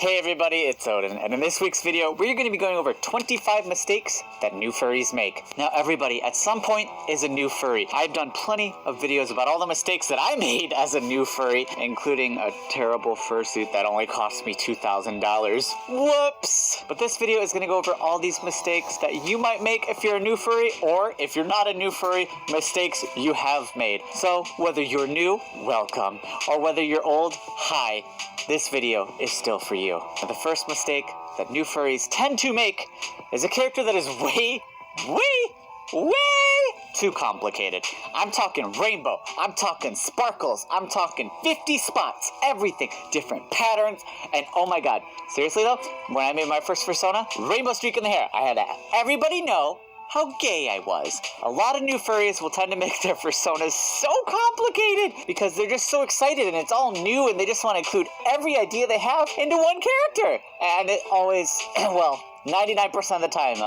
Hey everybody, it's Odin, and in this week's video, we're going to be going over 25 mistakes that new furries make. Now everybody, at some point, is a new furry. I've done plenty of videos about all the mistakes that I made as a new furry, including a terrible fursuit that only cost me $2,000. Whoops! But this video is going to go over all these mistakes that you might make if you're a new furry, or if you're not a new furry, mistakes you have made. So, whether you're new, welcome, or whether you're old, hi. This video is still for you. Now, the first mistake that new furries tend to make is a character that is way too complicated. I'm talking rainbow, I'm talking sparkles, I'm talking 50 spots, everything, different patterns, and oh my god, seriously though, when I made my first persona, rainbow streak in the hair, I had to everybody know how gay I was. A lot of new furries will tend to make their personas so complicated because they're just so excited and it's all new and they just want to include every idea they have into one character. And it always, well, 99% of the time,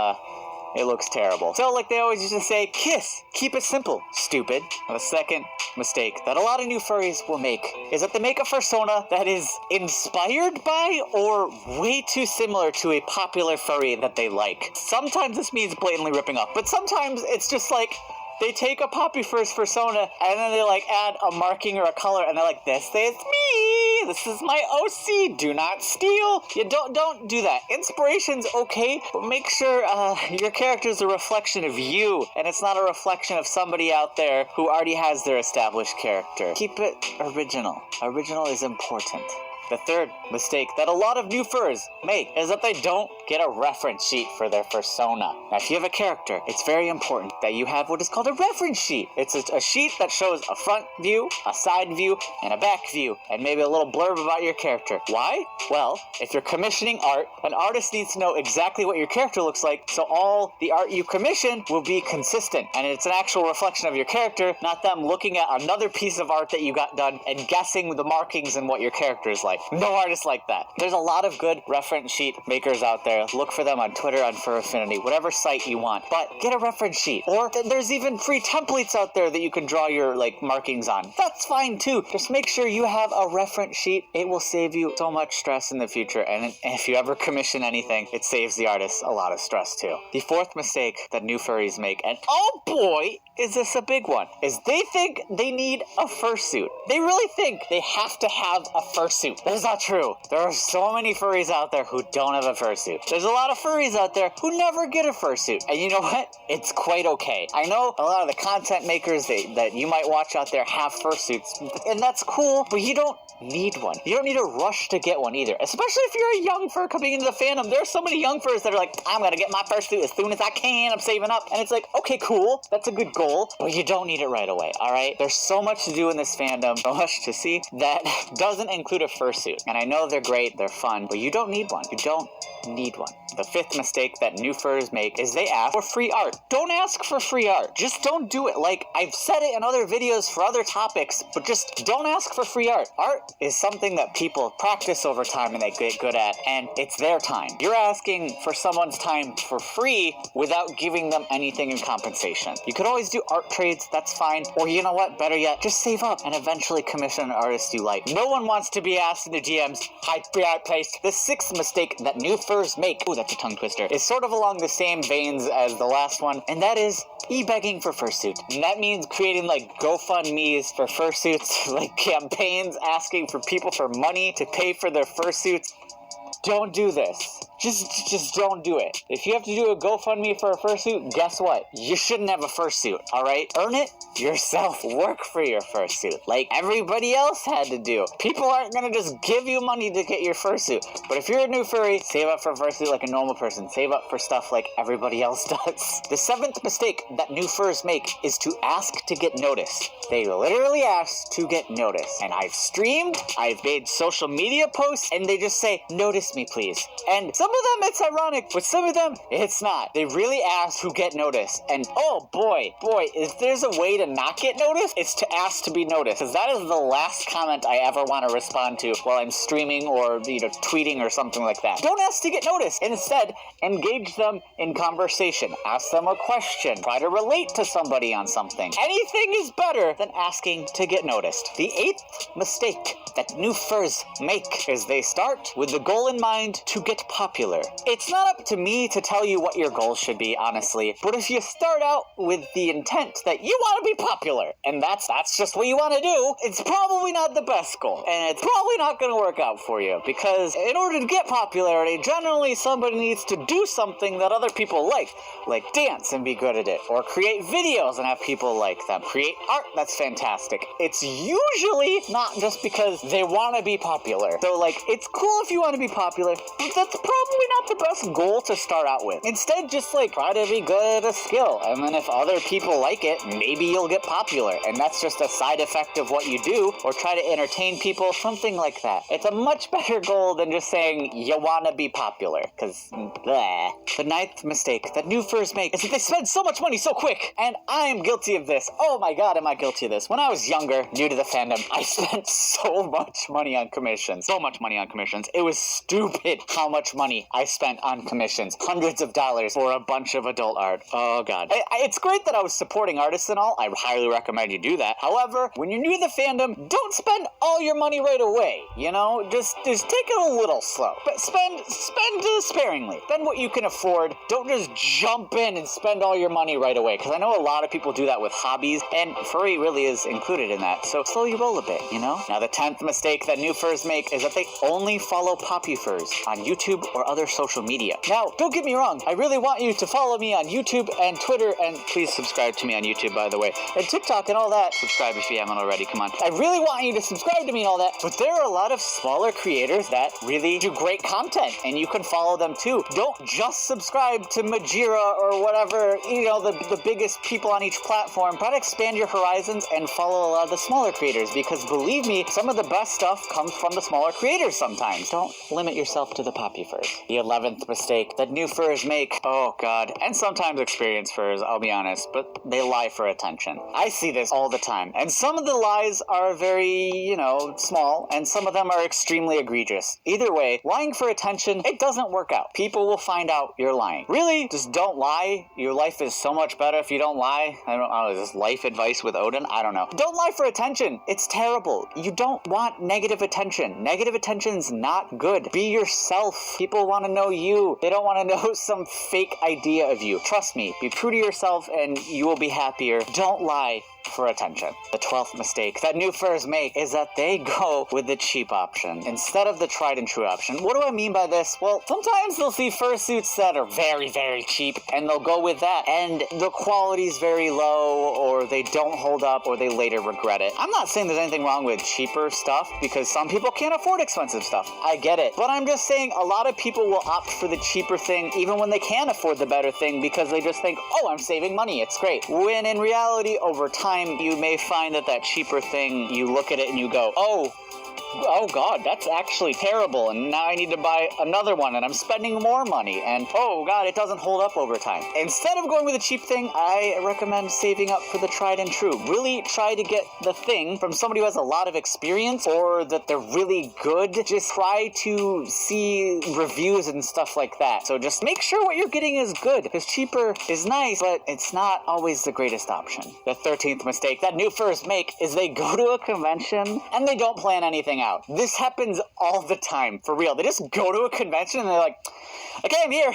it looks terrible. So like they always used to say, kiss, keep it simple, stupid. The second mistake that a lot of new furries will make is that they make a persona that is inspired by or way too similar to a popular furry that they like. Sometimes this means blatantly ripping off, but sometimes it's just like, they take a poppy first persona and then they like add a marking or a color and they're like, this is me, this is my OC, do not steal. You don't do that. Inspiration's okay, but make sure your character's a reflection of you and it's not a reflection of somebody out there who already has their established character. Keep it original. Original is important. The third mistake that a lot of new furs make is that they don't get a reference sheet for their persona. Now, if you have a character, it's very important that you have what is called a reference sheet. It's a sheet that shows a front view, a side view, and a back view, and maybe a little blurb about your character. Why? Well, if you're commissioning art, an artist needs to know exactly what your character looks like, so all the art you commission will be consistent, and it's an actual reflection of your character, not them looking at another piece of art that you got done and guessing the markings and what your character is like. No artists like that. There's a lot of good reference sheet makers out there. Look for them on Twitter, on Fur Affinity, whatever site you want. But get a reference sheet. Or there's even free templates out there that you can draw your markings on. That's fine too. Just make sure you have a reference sheet. It will save you so much stress in the future. And if you ever commission anything, it saves the artist a lot of stress too. The fourth mistake that new furries make, and oh boy, is this a big one, is they think they need a fursuit. They really think they have to have a fursuit. That's not true. There are so many furries out there who don't have a fursuit. There's a lot of furries out there who never get a fursuit. And you know what? It's quite okay. I know a lot of the content makers that you might watch out there have fursuits, and that's cool, but you don't need one. You don't need a rush to get one either. Especially if you're a young fur coming into the fandom. There's so many young furs that are like, I'm gonna get my fursuit as soon as I can. I'm saving up. And it's like, okay, cool. That's a good goal, but you don't need it right away, alright? There's so much to do in this fandom, so much to see, that doesn't include a fursuit. And I know they're great, they're fun, but you don't need one. You don't need one. The fifth mistake that new furs make is they ask for free art. Don't ask for free art. Just don't do it. Like, I've said it in other videos for other topics, but just don't ask for free art. Art is something that people practice over time and they get good at, and it's their time. You're asking for someone's time for free without giving them anything in compensation. You could always do art trades, that's fine. Or you know what, better yet, just save up and eventually commission an artist you like. No one wants to be asked in the DMs, hi, free art place. The sixth mistake that new furs make, ooh, that's a tongue twister, is sort of along the same veins as the last one, and that is e-begging for fursuit. And that means creating GoFundMes for fursuits, campaigns asking for people for money to pay for their fursuits. Don't do this. Just don't do it. If you have to do a GoFundMe for a fursuit, guess what? You shouldn't have a fursuit, alright? Earn it yourself. Work for your fursuit, like everybody else had to do. People aren't gonna just give you money to get your fursuit. But if you're a new furry, save up for a fursuit like a normal person. Save up for stuff like everybody else does. The seventh mistake that new furs make is to ask to get noticed. They literally ask to get noticed. And I've streamed, I've made social media posts, and they just say, notice me please. And some them it's ironic, but some of them it's not. They really ask who get noticed. And oh boy, if there's a way to not get noticed, it's to ask to be noticed. Because that is the last comment I ever want to respond to while I'm streaming or, tweeting or something like that. Don't ask to get noticed. Instead, engage them in conversation. Ask them a question. Try to relate to somebody on something. Anything is better than asking to get noticed. The 8th mistake that new furs make is they start with the goal in mind to get popular. It's not up to me to tell you what your goals should be, honestly, but if you start out with the intent that you want to be popular, and that's just what you want to do, it's probably not the best goal, and it's probably not going to work out for you, because in order to get popularity, generally somebody needs to do something that other people like dance and be good at it, or create videos and have people like them, create art that's fantastic. It's usually not just because they want to be popular. So, it's cool if you want to be popular, but that's probably not the best goal to start out with. Instead, just, try to be good at a skill, and then if other people like it, maybe you'll get popular, and that's just a side effect of what you do, or try to entertain people, something like that. It's a much better goal than just saying you want to be popular, because, bleh. The 9th mistake that new furs make is that they spend so much money so quick, and I am guilty of this. Oh my god, am I guilty of this. When I was younger, new to the fandom, I spent so much money on commissions. So much money on commissions. It was stupid how much money I spent on commissions. Hundreds of dollars for a bunch of adult art. Oh god. It's great that I was supporting artists and all. I highly recommend you do that. However, when you're new to the fandom, don't spend all your money right away. Just take it a little slow. But spend sparingly. Spend what you can afford. Don't just jump in and spend all your money right away. Because I know a lot of people do that with hobbies, and furry really is included in that. So slow your roll a bit, Now the 10th mistake that new furs make is that they only follow poppy furs on YouTube or other social media. Now, don't get me wrong. I really want you to follow me on YouTube and Twitter, and please subscribe to me on YouTube, by the way, and TikTok and all that. Subscribe if you haven't already. Come on. I really want you to subscribe to me and all that, but there are a lot of smaller creators that really do great content, and you can follow them too. Don't just subscribe to Majira or whatever, the biggest people on each platform. Try to expand your horizons and follow a lot of the smaller creators, because believe me, some of the best stuff comes from the smaller creators sometimes. Don't limit yourself to the poppy furs. The 11th mistake that new furs make, oh god, and sometimes experienced furs, I'll be honest, but they lie for attention. I see this all the time, and some of the lies are very, small, and some of them are extremely egregious. Either way, lying for attention, it doesn't work out. People will find out you're lying. Really? Just don't lie. Your life is so much better if you don't lie. I don't know, is this life advice with Odin? I don't know. Don't lie for attention. It's terrible. You don't want negative attention. Negative attention's not good. Be yourself. People want to know you. They don't want to know some fake idea of you. Trust me. Be true to yourself and you will be happier. Don't lie for attention. The 12th mistake that new furs make is that they go with the cheap option instead of the tried and true option. What do I mean by this? Well, sometimes they'll see fursuits that are very, very cheap and they'll go with that, and the quality's very low, or they don't hold up, or they later regret it. I'm not saying there's anything wrong with cheaper stuff, because some people can't afford expensive stuff. I get it. But I'm just saying a lot of people will opt for the cheaper thing even when they can afford the better thing, because they just think, oh, I'm saving money, it's great. When in reality, over time, you may find that cheaper thing, you look at it and you go, oh god, that's actually terrible, and now I need to buy another one, and I'm spending more money, and oh god, it doesn't hold up over time. Instead of going with a cheap thing, I recommend saving up for the tried and true. Really try to get the thing from somebody who has a lot of experience, or that they're really good. Just try to see reviews and stuff like that. So just make sure what you're getting is good, because cheaper is nice, but it's not always the greatest option. The 13th mistake that new furs make is they go to a convention and they don't plan anything out. This happens all the time, for real. They just go to a convention and they're like, okay, I'm here.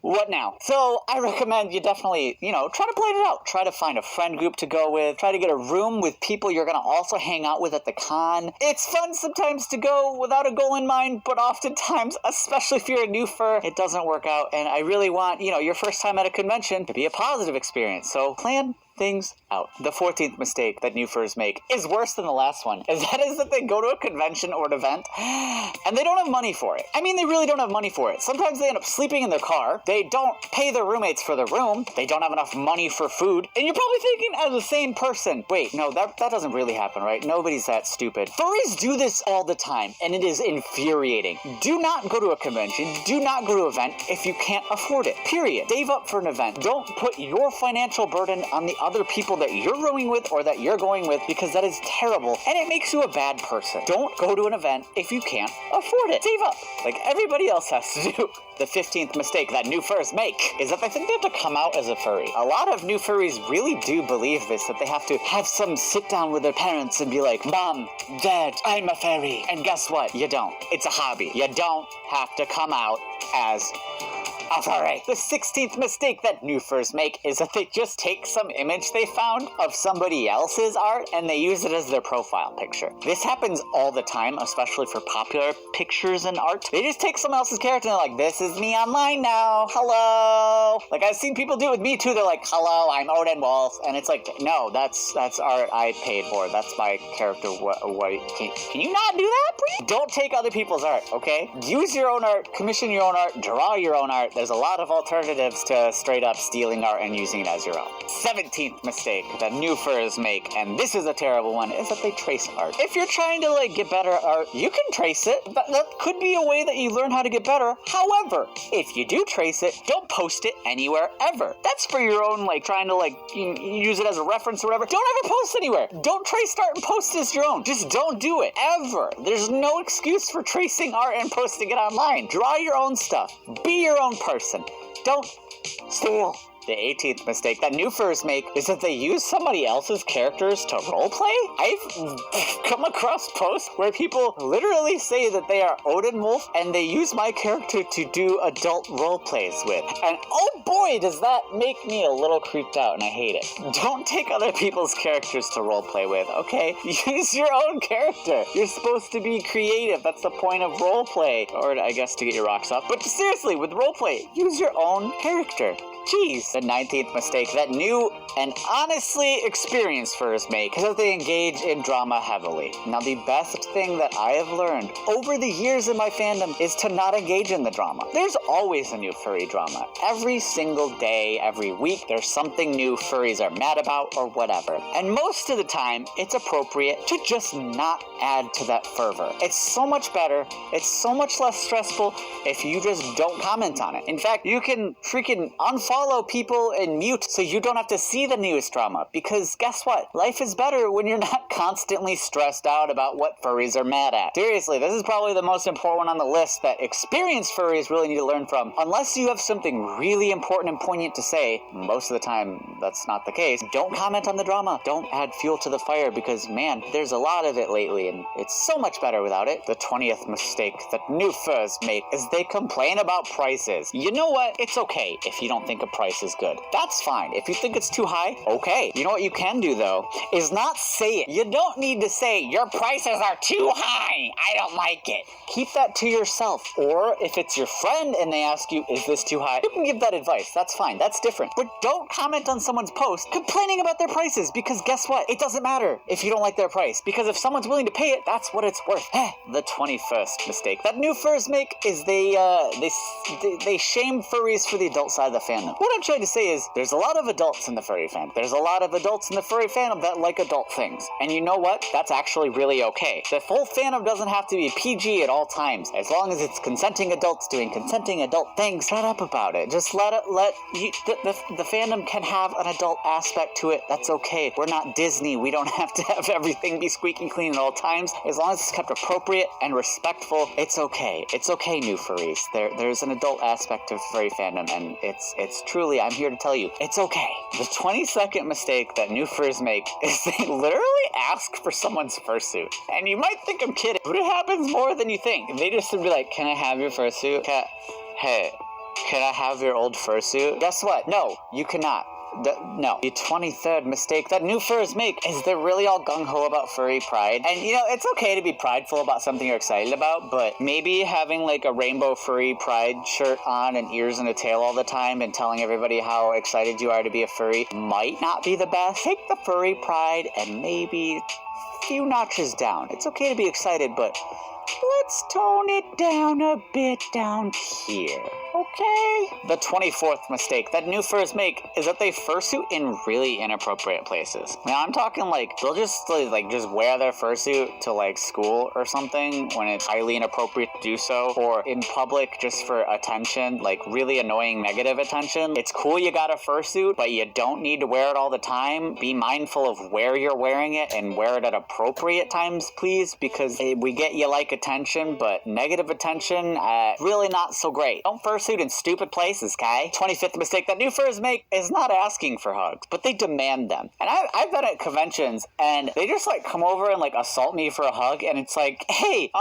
What now? So I recommend you definitely, try to plan it out. Try to find a friend group to go with. Try to get a room with people you're going to also hang out with at the con. It's fun sometimes to go without a goal in mind, but oftentimes, especially if you're a new fur, it doesn't work out. And I really want, your first time at a convention to be a positive experience. So plan things out. The 14th mistake that new furs make is worse than the last one, is that they go to a convention or an event and they don't have money for it. I mean, they really don't have money for it. Sometimes they end up sleeping in their car. They don't pay their roommates for the room. They don't have enough money for food. And you're probably thinking, as a sane person, wait, no, that doesn't really happen, right? Nobody's that stupid. Furries do this all the time, and it is infuriating. Do not go to a convention. Do not go to an event if you can't afford it. Period. Save up for an event. Don't put your financial burden on the other people that you're rowing with or that you're going with, because that is terrible, and it makes you a bad person. Don't go to an event if you can't afford it. Save up, like everybody else has to do. The 15th mistake that new furs make is that they think they have to come out as a furry. A lot of new furries really do believe this, that they have to have some sit down with their parents and be like, Mom, Dad, I'm a furry. And guess what? You don't. It's a hobby. You don't have to come out as a furry. The 16th mistake that new furs make is that they just take some image they found of somebody else's art and they use it as their profile picture. This happens all the time, especially for popular pictures and art. They just take someone else's character and they're like, this is me online now. Hello. Like, I've seen people do it with me too. They're like, hello, I'm Odin Wolf. And it's like, no, that's art I paid for. That's my character. Can you not do that, please? Don't take other people's art, okay? Use your own art, commission your own art, draw your own art. There's a lot of alternatives to straight up stealing art and using it as your own. 17th mistake that new furs make, and this is a terrible one, is that they trace art. If you're trying to get better at art, you can trace it. That could be a way that you learn how to get better. However, if you do trace it, don't post it anywhere ever. That's for your own, trying to use it as a reference or whatever. Don't ever post anywhere. Don't trace art and post it as your own. Just don't do it ever. There's no excuse for tracing art and posting it online. Draw your own stuff. Be your own person. Don't steal. The 18th mistake that new furs make is that they use somebody else's characters to roleplay. I've come across posts where people literally say that they are Odin Wolf and they use my character to do adult roleplays with. And oh boy, does that make me a little creeped out, and I hate it. Don't take other people's characters to roleplay with, okay? Use your own character. You're supposed to be creative. That's the point of roleplay. Or I guess to get your rocks off. But seriously, with roleplay, use your own character. Jeez. The 19th mistake that new and honestly experienced furs make is that they engage in drama heavily. Now, the best thing that I have learned over the years in my fandom is to not engage in the drama. There's always a new furry drama. Every single day, every week, there's something new furries are mad about or whatever. And most of the time, it's appropriate to just not add to that fervor. It's so much better, it's so much less stressful if you just don't comment on it. In fact, you can freaking unfollow people and mute so you don't have to see the newest drama, because guess what? Life is better when you're not constantly stressed out about what furries are mad at. Seriously, this is probably the most important one on the list that experienced furries really need to learn from. Unless you have something really important and poignant to say, most of the time that's not the case, don't comment on the drama. Don't add fuel to the fire, because man, there's a lot of it lately and it's so much better without it. The 20th mistake that new furs make is they complain about prices. You know what? It's okay if you don't think a price is good. That's fine. If you think it's too high, okay. You know what you can do though, is not say it. You don't need to say, your prices are too high, I don't like it. Keep that to yourself. Or if it's your friend and they ask you, is this too high? You can give that advice. That's fine. That's different. But don't comment on someone's post complaining about their prices, because guess what? It doesn't matter if you don't like their price, because if someone's willing to pay it, that's what it's worth. The 21st mistake that new furs make is they shame furries for the adult side of the fandom. What I'm trying to say is there's a lot of adults in the furry fandom. There's a lot of adults in the furry fandom that like adult things. And you know what? That's actually really okay. The full fandom doesn't have to be PG at all times. As long as it's consenting adults doing consenting adult things, shut up about it. Just the fandom can have an adult aspect to it. That's okay. We're not Disney. We don't have to have everything be squeaky clean at all times. As long as it's kept appropriate and respectful, it's okay. It's okay, new furries. There's an adult aspect of furry fandom, and it's truly, I'm here to tell you, it's okay. The 22nd mistake that new furs make is they literally ask for someone's fursuit. And you might think I'm kidding, but it happens more than you think. They just would be like, can I have your fursuit? Hey, can I have your old fursuit? Guess what? No, you cannot. No. The 23rd mistake that new furs make is they're really all gung-ho about furry pride. And, you know, it's okay to be prideful about something you're excited about, but maybe having, like, a rainbow furry pride shirt on and ears and a tail all the time and telling everybody how excited you are to be a furry might not be the best. Take the furry pride and maybe a few notches down. It's okay to be excited, but let's tone it down a bit down here, okay? The 24th mistake that new furs make is that they fursuit in really inappropriate places. Now, I'm talking like they'll just just wear their fursuit to like school or something when it's highly inappropriate to do so, or in public just for attention, like really annoying negative attention. It's cool you got a fursuit, but you don't need to wear it all the time. Be mindful of where you're wearing it and wear it at appropriate times, please, because we get you like attention, but negative attention, really not so great. Don't fursuit in stupid places, okay? 25th mistake that new furs make is not asking for hugs, but they demand them. And I've been at conventions, and they just like come over and like assault me for a hug, and it's like, hey,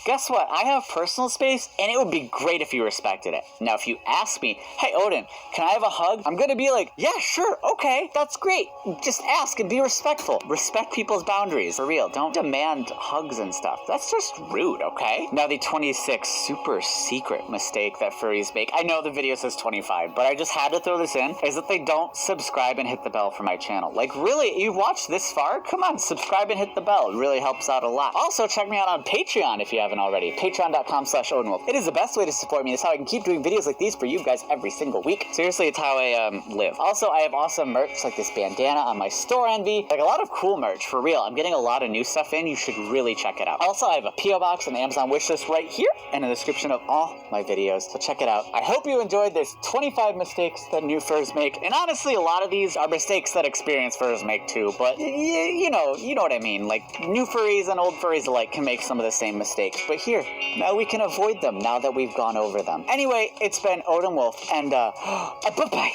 guess what? I have personal space, and it would be great if you respected it. Now, if you ask me, hey, Odin, can I have a hug? I'm gonna be like, yeah, sure, okay, that's great. Just ask and be respectful. Respect people's boundaries, for real. Don't demand hugs and stuff. That's just rude, okay? Now, the 26th super secret mistake that furries make, I know the video says 25, but I just had to throw this in, is that they don't subscribe and hit the bell for my channel. Like, really, you watched this far? Come on, subscribe and hit the bell. It really helps out a lot. Also, check me out on Patreon if you haven't already. Patreon.com/OdinWolf. It is the best way to support me. It's how I can keep doing videos like these for you guys every single week. Seriously, it's how I live. Also, I have awesome merch like this bandana on my store Envy. Like, a lot of cool merch, for real. I'm getting a lot of new stuff in. You should really check it out. Also, I have a P.O. box and Amazon wishlist right here and in the description of all my videos, so check it out. I hope you enjoyed this 25 mistakes that new furs make, and honestly, a lot of these are mistakes that experienced furs make too, but you know what I mean. Like, new furries and old furries alike can make some of the same mistakes, but here, now we can avoid them now that we've gone over them. Anyway, it's been Odin Wolf, and bye-bye.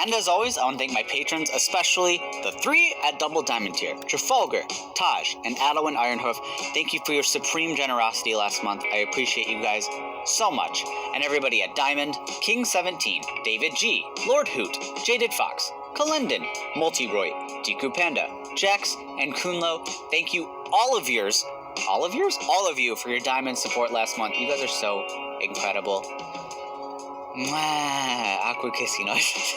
And as always, I want to thank my patrons, especially the 3 at Double Diamond tier, Trafalgar, Taj, and Adowin Ironhoof. Thank you for your supreme generosity last month. I appreciate you guys so much. And everybody at Diamond, King17, David G, Lord Hoot, Jaded Fox, Kalendon, Multiroy, Deku Panda, Jax, and Kunlo. Thank you, all of you for your Diamond support last month. You guys are so incredible. Awkward kissy noise.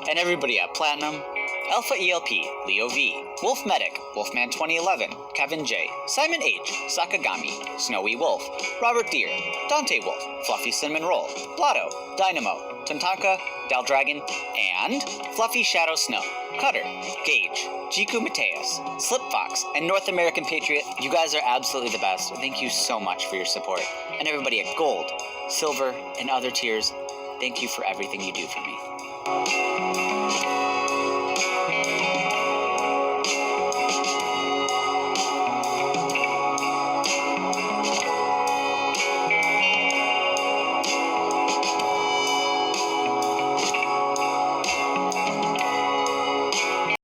And everybody at Platinum, Alpha ELP, Leo V, Wolf Medic, Wolfman 2011, Kevin J, Simon H, Sakagami, Snowy Wolf, Robert Deere, Dante Wolf, Fluffy Cinnamon Roll, Blotto, Dynamo, Tantanka, Daldragon, and Fluffy Shadow Snow, Cutter, Gage, Jiku Mateus, Slip Fox, and North American Patriot. You guys are absolutely the best. Thank you so much for your support. And everybody at Gold, Silver, and other tiers, thank you for everything you do for me.